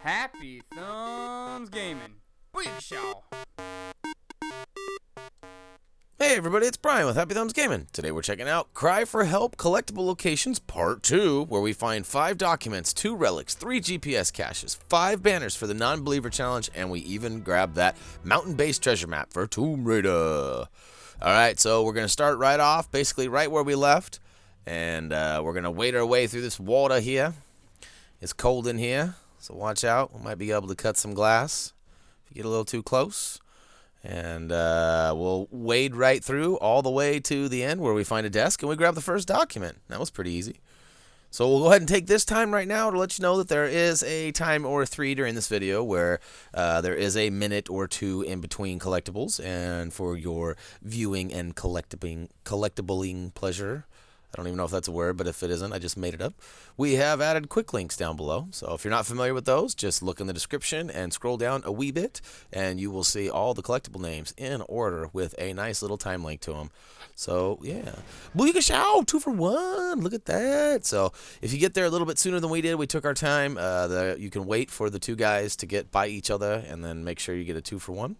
Happy Thumbs Gaming. Booyakashaw. Hey everybody, it's Brian with Happy Thumbs Gaming. Today we're checking out Cry for Help Collectible Locations Part 2, where we find 5 documents, 2 relics, 3 GPS caches, 5 banners for the non-believer challenge, and we even grabbed that mountain-based treasure map for Tomb Raider. Alright, so we're going to start right off, basically right where we left, and we're going to wade our way through this water here. It's cold in here, so watch out. We might be able to cut some glass if you get a little too close. And we'll wade right through all the way to the end where we find a desk and we grab the first document. That was pretty easy. So we'll go ahead and take this time right now to let you know that there is a time or 3 during this video where there is a minute or 2 in between collectibles. And for your viewing and collectibling pleasure, I don't even know if that's a word, but if it isn't, I just made it up. We have added quick links down below. So if you're not familiar with those, just look in the description and scroll down a wee bit, and you will see all the collectible names in order with a nice little time link to them. So, yeah. Booyakashaw! 2 for 1! Look at that! So if you get there a little bit sooner than we did, we took our time. You can wait for the 2 guys to get by each other, and then make sure you get a 2 for 1.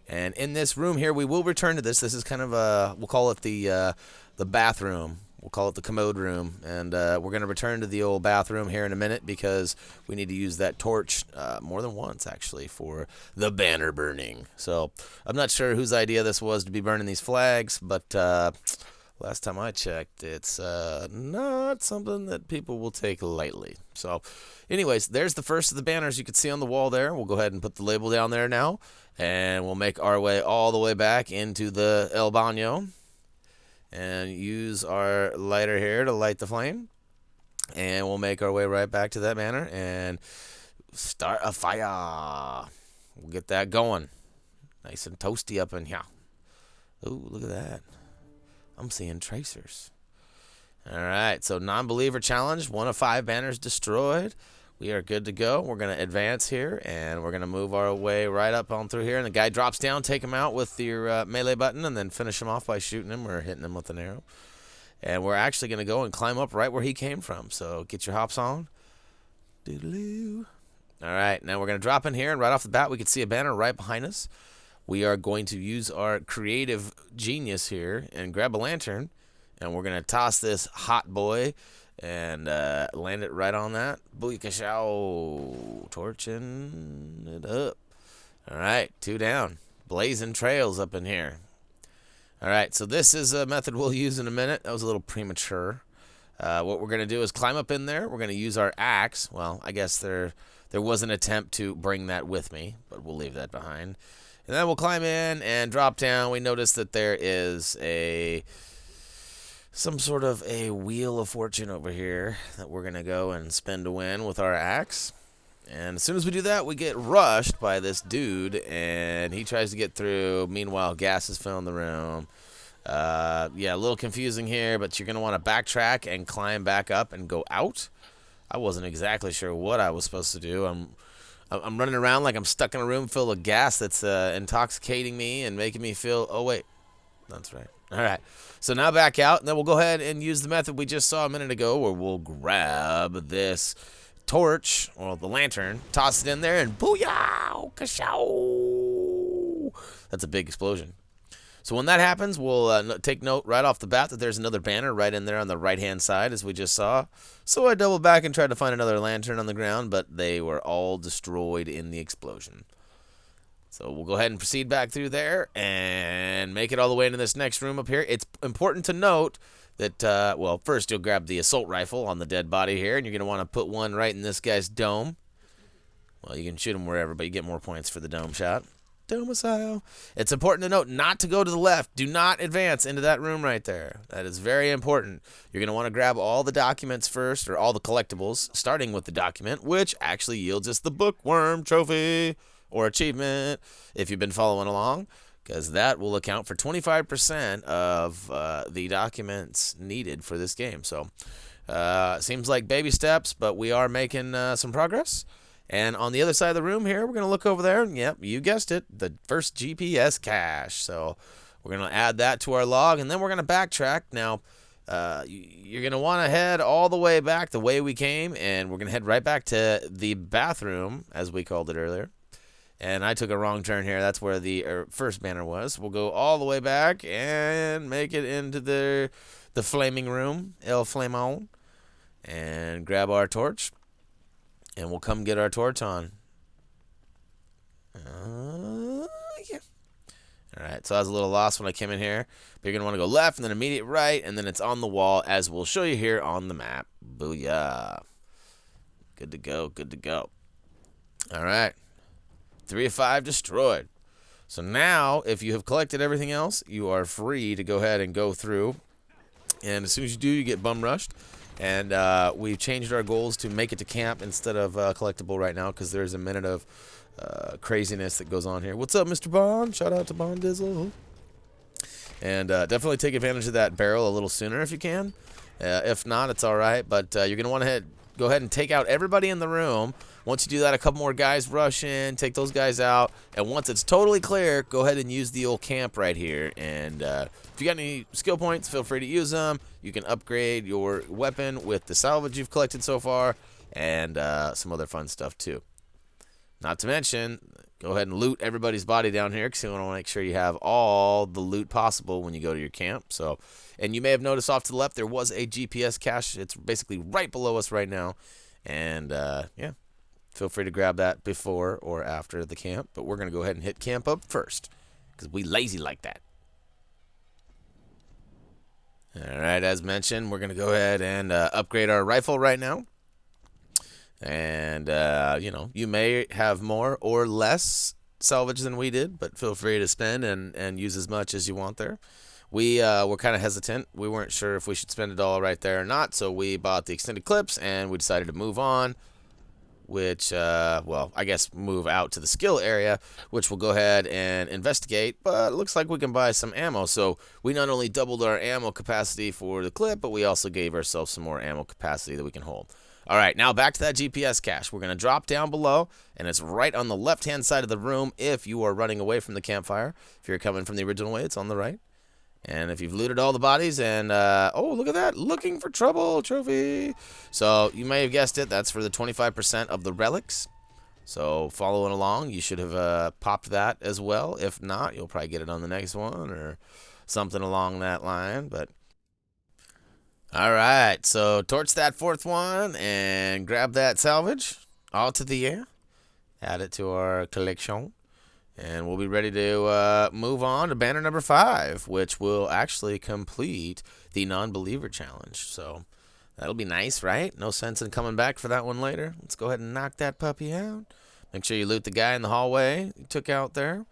And in this room here, we will return to this. This is kind of we'll call it the bathroom. We'll call it the commode room, and we're going to return to the old bathroom here in a minute because we need to use that torch more than once, actually, for the banner burning. So I'm not sure whose idea this was to be burning these flags, but last time I checked, it's not something that people will take lightly. So anyways, there's the first of the banners you can see on the wall there. We'll go ahead and put the label down there now, and we'll make our way all the way back into the El Baño. And use our lighter here to light the flame. And we'll make our way right back to that banner and start a fire. We'll get that going. Nice and toasty up in here. Ooh, look at that. I'm seeing tracers. Alright, so non-believer challenge. 1 of 5 banners destroyed. We are good to go. We're going to advance here, and we're going to move our way right up on through here. And the guy drops down, take him out with your melee button, and then finish him off by shooting him or hitting him with an arrow. And we're actually going to go and climb up right where he came from. So get your hops on. Doodaloo. All right, now we're going to drop in here, and right off the bat, we can see a banner right behind us. We are going to use our creative genius here and grab a lantern, and we're going to toss this hot boy and land it right on that. Booyakashaw. Torching it up. Alright, 2 down. Blazing trails up in here. Alright, so this is a method we'll use in a minute. That was a little premature. What we're going to do is climb up in there. We're going to use our axe. Well, I guess there was an attempt to bring that with me, but we'll leave that behind. And then we'll climb in and drop down. We notice that there is some sort of a wheel of fortune over here that we're going to go and spin to win with our axe. And as soon as we do that, we get rushed by this dude, and he tries to get through. Meanwhile, gas is filling the room. Yeah, a little confusing here, but you're going to want to backtrack and climb back up and go out. I wasn't exactly sure what I was supposed to do. I'm running around like I'm stuck in a room full of gas that's intoxicating me and making me feel... Oh, wait. That's right. All right, so now back out, and then we'll go ahead and use the method we just saw a minute ago where we'll grab this torch, or the lantern, toss it in there, and booyah! Kashow! That's a big explosion. So when that happens, we'll take note right off the bat that there's another banner right in there on the right-hand side, as we just saw. So I doubled back and tried to find another lantern on the ground, but they were all destroyed in the explosion. So we'll go ahead and proceed back through there and make it all the way into this next room up here. It's important to note that, well, first you'll grab the assault rifle on the dead body here, and you're going to want to put one right in this guy's dome. Well, you can shoot him wherever, but you get more points for the dome shot. Domicile. It's important to note not to go to the left. Do not advance into that room right there. That is very important. You're going to want to grab all the documents first, or all the collectibles, starting with the document, which actually yields us the bookworm trophy. Or achievement, if you've been following along, because that will account for 25% of the documents needed for this game. So, seems like baby steps, but we are making some progress. And on the other side of the room here, we're going to look over there, and yep, you guessed it, the first GPS cache. So, we're going to add that to our log, and then we're going to backtrack. Now, you're going to want to head all the way back the way we came, and we're going to head right back to the bathroom, as we called it earlier. And I took a wrong turn here. That's where the first banner was. We'll go all the way back and make it into the flaming room, El Flamon, and grab our torch, and we'll come get our torch on. Yeah. All right, so I was a little lost when I came in here. But you're going to want to go left and then immediate right, and then it's on the wall, as we'll show you here on the map. Booyah. Good to go, good to go. All right. 3 of 5 destroyed. So now, if you have collected everything else, you are free to go ahead and go through. And as soon as you do, you get bum rushed. And we've changed our goals to make it to camp instead of collectible right now, because there's a minute of craziness that goes on here. What's up, Mr. Bond? Shout out to Bond Dizzle. And definitely take advantage of that barrel a little sooner if you can. If not, it's all right. But you're going to want to go ahead and take out everybody in the room. Once you do that, a couple more guys rush in, take those guys out. And once it's totally clear, go ahead and use the old camp right here. And if you got any skill points, feel free to use them. You can upgrade your weapon with the salvage you've collected so far. And some other fun stuff, too. Not to mention, go ahead and loot everybody's body down here, because you want to make sure you have all the loot possible when you go to your camp. So, and you may have noticed off to the left there was a GPS cache. It's basically right below us right now. And, yeah, feel free to grab that before or after the camp. But we're going to go ahead and hit camp up first, because we lazy like that. All right, as mentioned, we're going to go ahead and upgrade our rifle right now. And, you know, you may have more or less salvage than we did, but feel free to spend and use as much as you want there. We were kind of hesitant. We weren't sure if we should spend it all right there or not, so we bought the extended clips, and we decided to move on, which, well, I guess move out to the skill area, which we'll go ahead and investigate, but it looks like we can buy some ammo. So we not only doubled our ammo capacity for the clip, but we also gave ourselves some more ammo capacity that we can hold. All right, now back to that GPS cache. We're going to drop down below, and it's right on the left-hand side of the room if you are running away from the campfire. If you're coming from the original way, it's on the right. And if you've looted all the bodies and, oh, look at that, looking for trouble trophy. So you may have guessed it, that's for the 25% of the relics. So following along, you should have popped that as well. If not, you'll probably get it on the next one or something along that line, but... All right, so torch that fourth one and grab that salvage all to the air. Add it to our collection, and we'll be ready to move on to banner number 5, which will actually complete the non-believer challenge. So that'll be nice, right? No sense in coming back for that one later. Let's go ahead and knock that puppy out. Make sure you loot the guy in the hallway you took out there.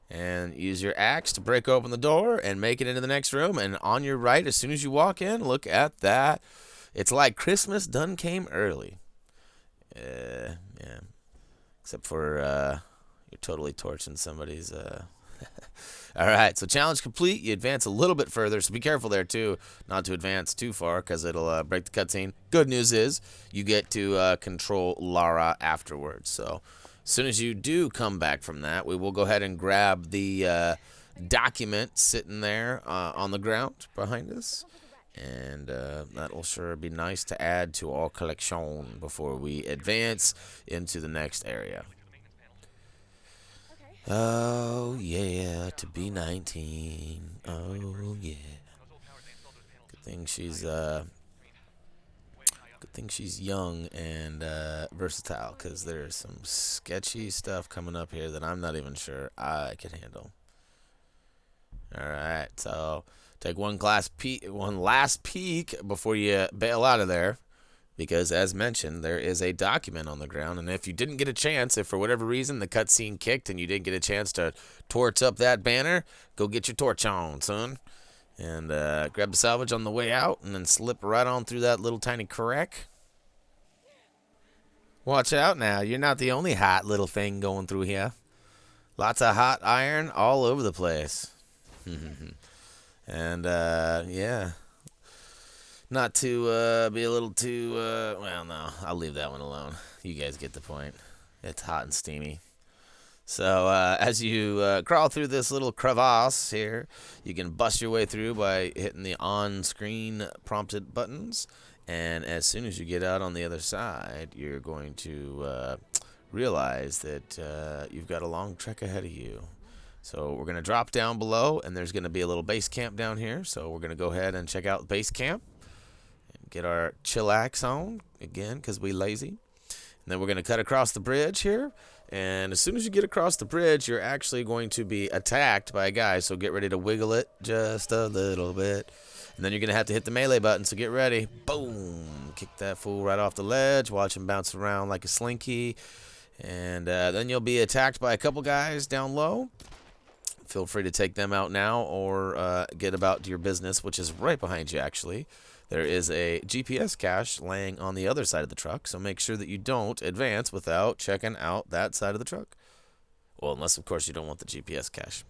And use your axe to break open the door and make it into the next room. And on your right, as soon as you walk in, look at that. It's like Christmas done came early. Yeah. Except for you're totally torching somebody's... All right, so challenge complete. You advance a little bit further, so be careful there, too. Not to advance too far, because it'll break the cutscene. Good news is you get to control Lara afterwards, so... As soon as you do come back from that, we will go ahead and grab the document sitting there on the ground behind us. And that'll sure be nice to add to our collection before we advance into the next area. Oh, yeah, to be 19. Oh, yeah. Good thing she's young and versatile, because there's some sketchy stuff coming up here that I'm not even sure I can handle. All right, so take one last peek before you bail out of there, because as mentioned, there is a document on the ground, and if you didn't get a chance, if for whatever reason the cutscene kicked and you didn't get a chance to torch up that banner, go get your torch on, son. And grab the salvage on the way out, and then slip right on through that little tiny crack. Watch out now. You're not the only hot little thing going through here. Lots of hot iron all over the place. And, yeah. Not to be a little too, well, no. I'll leave that one alone. You guys get the point. It's hot and steamy. So as you crawl through this little crevasse here, you can bust your way through by hitting the on-screen prompted buttons. And as soon as you get out on the other side, you're going to realize that you've got a long trek ahead of you. So we're going to drop down below, and there's going to be a little base camp down here. So we're going to go ahead and check out base camp and get our chillax on again because we lazy. And then we're going to cut across the bridge here. And as soon as you get across the bridge, you're actually going to be attacked by a guy. So get ready to wiggle it just a little bit. And then you're going to have to hit the melee button, so get ready. Boom! Kick that fool right off the ledge. Watch him bounce around like a slinky. And then you'll be attacked by a couple guys down low. Feel free to take them out now or get about your business, which is right behind you, actually. There is a GPS cache laying on the other side of the truck, so make sure that you don't advance without checking out that side of the truck. Well, unless, of course, you don't want the GPS cache.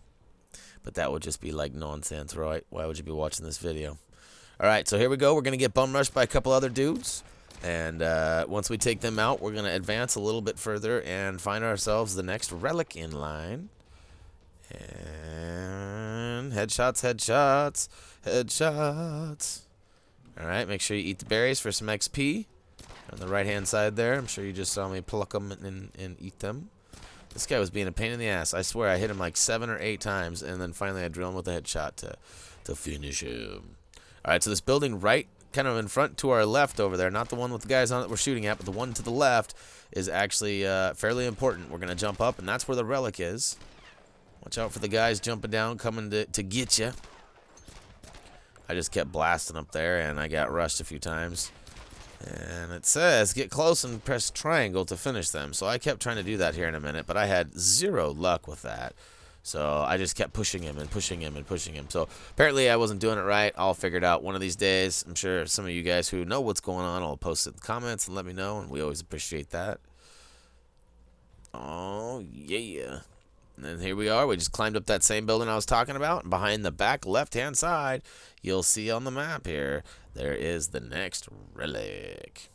But that would just be like nonsense, right? Why would you be watching this video? All right, so here we go. We're going to get bum rushed by a couple other dudes. And once we take them out, we're going to advance a little bit further and find ourselves the next relic in line. And headshots, headshots, headshots. All right, make sure you eat the berries for some XP. On the right-hand side there, I'm sure you just saw me pluck them and eat them. This guy was being a pain in the ass. I swear I hit him like 7 or 8 times, and then finally I drill him with a headshot to finish him. All right, so this building right kind of in front to our left over there, not the one with the guys on it we're shooting at, but the one to the left is actually fairly important. We're going to jump up, and that's where the relic is. Watch out for the guys jumping down, coming to get you. I just kept blasting up there, and I got rushed a few times. And it says, get close and press triangle to finish them. So I kept trying to do that here in a minute, but I had 0 luck with that. So I just kept pushing him and pushing him and pushing him. So apparently I wasn't doing it right. I'll figure it out one of these days. I'm sure some of you guys who know what's going on will post it in the comments and let me know, and we always appreciate that. Oh, yeah. And then here we are. We just climbed up that same building I was talking about. And behind the back left-hand side, you'll see on the map here, there is the next relic.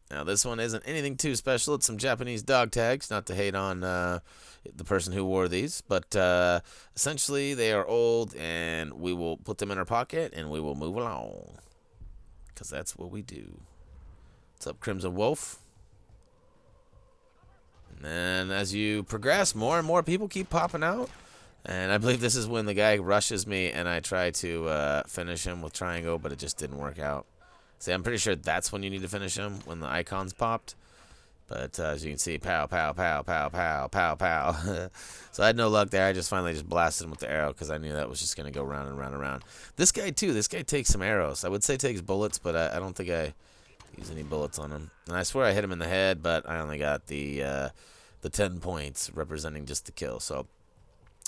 Now, this one isn't anything too special. It's some Japanese dog tags, not to hate on the person who wore these. But essentially, they are old, and we will put them in our pocket, and we will move along. Because that's what we do. What's up, Crimson Wolf? And then as you progress, more and more people keep popping out. And I believe this is when the guy rushes me and I try to finish him with triangle, but it just didn't work out. See, I'm pretty sure that's when you need to finish him, when the icons popped. But as you can see, pow, pow, pow, pow, pow, pow, pow. So I had no luck there. I just finally just blasted him with the arrow because I knew that was just going to go round and round and round. This guy, too, this guy takes some arrows. I would say takes bullets, but I don't think I use any bullets on him. And I swear I hit him in the head, but I only got the 10 points representing just the kill. So,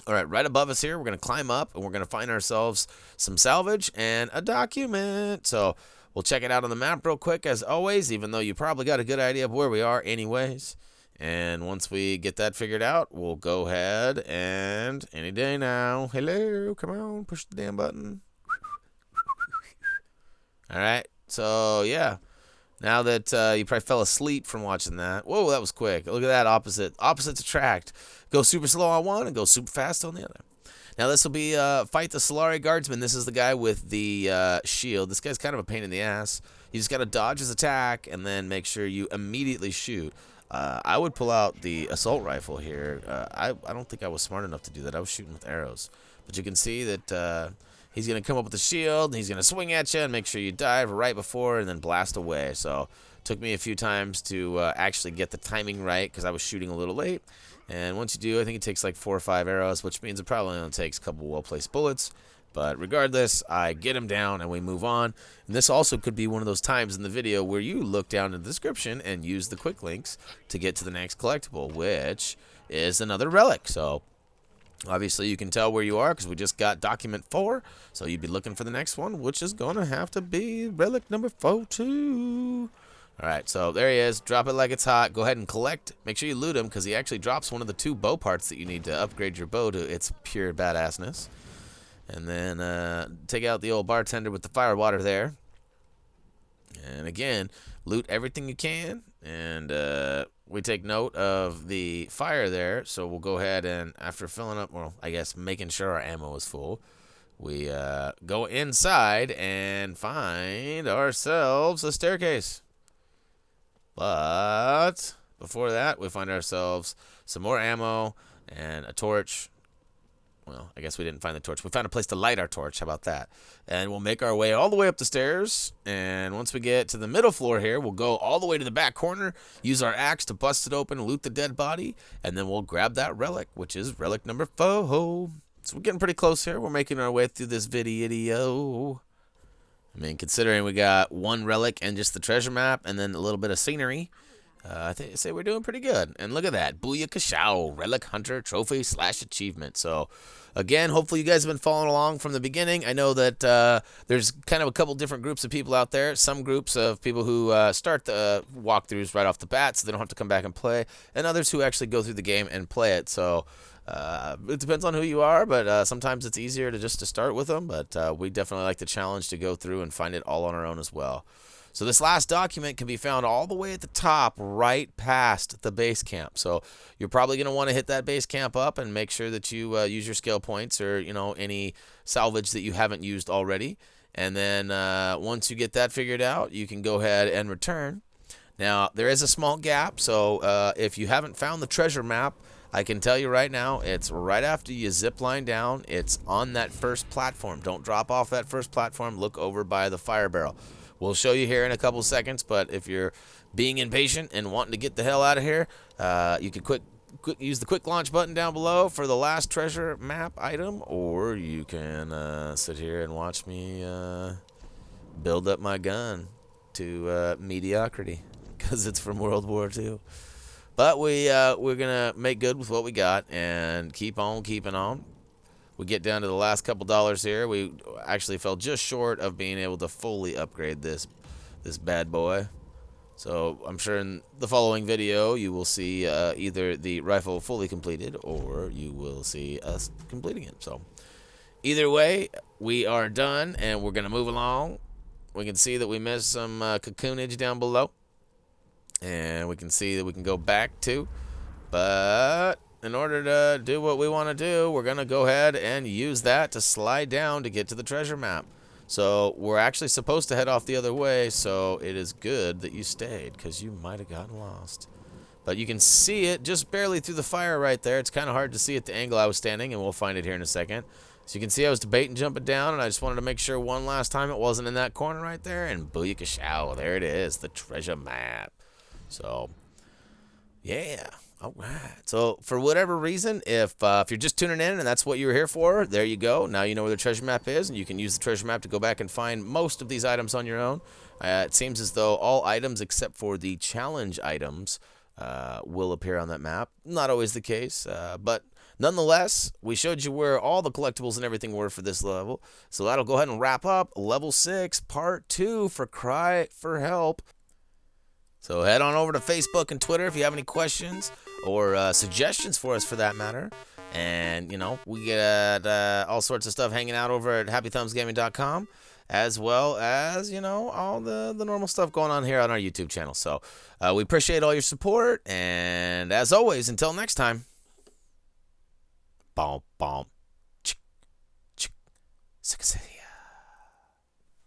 all right, right above us here, we're going to climb up, and we're going to find ourselves some salvage and a document. So we'll check it out on the map real quick, as always, even though you probably got a good idea of where we are anyways. And once we get that figured out, we'll go ahead and any day now. Hello, come on, push the damn button. All right, so yeah. Now that you probably fell asleep from watching that. Whoa, that was quick. Look at that, opposites attract. Go super slow on one and go super fast on the other. Now this will be fight the Solari Guardsman. This is the guy with the shield. This guy's kind of a pain in the ass. You just got to dodge his attack and then make sure you immediately shoot. I would pull out the assault rifle here. I don't think I was smart enough to do that. I was shooting with arrows. But you can see that he's going to come up with the shield, and he's going to swing at you and make sure you dive right before and then blast away. So it took me a few times to actually get the timing right because I was shooting a little late. And once you do, I think it takes like 4 or 5 arrows, which means it probably only takes a couple well-placed bullets. But regardless, I get him down and we move on. And this also could be one of those times in the video where you look down in the description and use the quick links to get to the next collectible, which is another relic. So obviously, you can tell where you are because we just got document 4. So you'd be looking for the next one, which is going to have to be relic number 42. All right, so there he is. Drop it like it's hot. Go ahead and collect. Make sure you loot him because he actually drops one of the 2 bow parts that you need to upgrade your bow to its pure badassness. And then take out the old bartender with the fire water there. And again, loot everything you can. And we take note of the fire there, so we'll go ahead and, after filling up, well, I guess making sure our ammo is full, we go inside and find ourselves a staircase. But before that, we find ourselves some more ammo and a torch. Well, I guess we didn't find the torch. We found a place to light our torch. How about that? And we'll make our way all the way up the stairs. And once we get to the middle floor here, we'll go all the way to the back corner, use our axe to bust it open, loot the dead body, and then we'll grab that relic, which is relic number 4. So we're getting pretty close here. We're making our way through this video. I mean, considering we got one relic and just the treasure map and then a little bit of scenery, I say we're doing pretty good. And look at that. Booyakashow. Relic Hunter Trophy / Achievement. So, again, hopefully you guys have been following along from the beginning. I know that there's kind of a couple different groups of people out there. Some groups of people who start the walkthroughs right off the bat so they don't have to come back and play. And others who actually go through the game and play it. So, it depends on who you are. But sometimes it's easier to just to start with them. But we definitely like the challenge to go through and find it all on our own as well. So this last document can be found all the way at the top, right past the base camp. So you're probably going to want to hit that base camp up and make sure that you use your skill points or, you know, any salvage that you haven't used already. And then once you get that figured out, you can go ahead and return. Now, there is a small gap. So if you haven't found the treasure map, I can tell you right now, it's right after you zip line down. It's on that first platform. Don't drop off that first platform. Look over by the fire barrel. We'll show you here in a couple seconds, but if you're being impatient and wanting to get the hell out of here, you can use the quick launch button down below for the last treasure map item, or you can sit here and watch me build up my gun to mediocrity, because it's from World War II. But we're gonna make good with what we got and keep on keeping on. We get down to the last couple dollars here. We actually fell just short of being able to fully upgrade this bad boy. So I'm sure in the following video you will see either the rifle fully completed or you will see us completing it. So either way, we are done and we're going to move along. We can see that we missed some cocoonage down below. And we can see that we can go back to. But in order to do what we want to do, we're going to go ahead and use that to slide down to get to the treasure map. So we're actually supposed to head off the other way, so it is good that you stayed, because you might have gotten lost. But you can see it just barely through the fire right there. It's kind of hard to see at the angle I was standing, and we'll find it here in a second. So you can see I was debating jumping down, and I just wanted to make sure one last time it wasn't in that corner right there, and booyakashow, there it is, the treasure map. So, yeah. All right. So, for whatever reason, if you're just tuning in and that's what you were here for, there you go. Now you know where the treasure map is, and you can use the treasure map to go back and find most of these items on your own. It seems as though all items except for the challenge items will appear on that map. Not always the case, but nonetheless, we showed you where all the collectibles and everything were for this level. So that'll go ahead and wrap up Level 6, Part 2 for Cry for Help. So head on over to Facebook and Twitter if you have any questions or suggestions for us for that matter. And, you know, we get all sorts of stuff hanging out over at HappyThumbsGaming.com, as well as, you know, all the normal stuff going on here on our YouTube channel. So we appreciate all your support. And as always, until next time. Bom, bom. Chick, chick, 6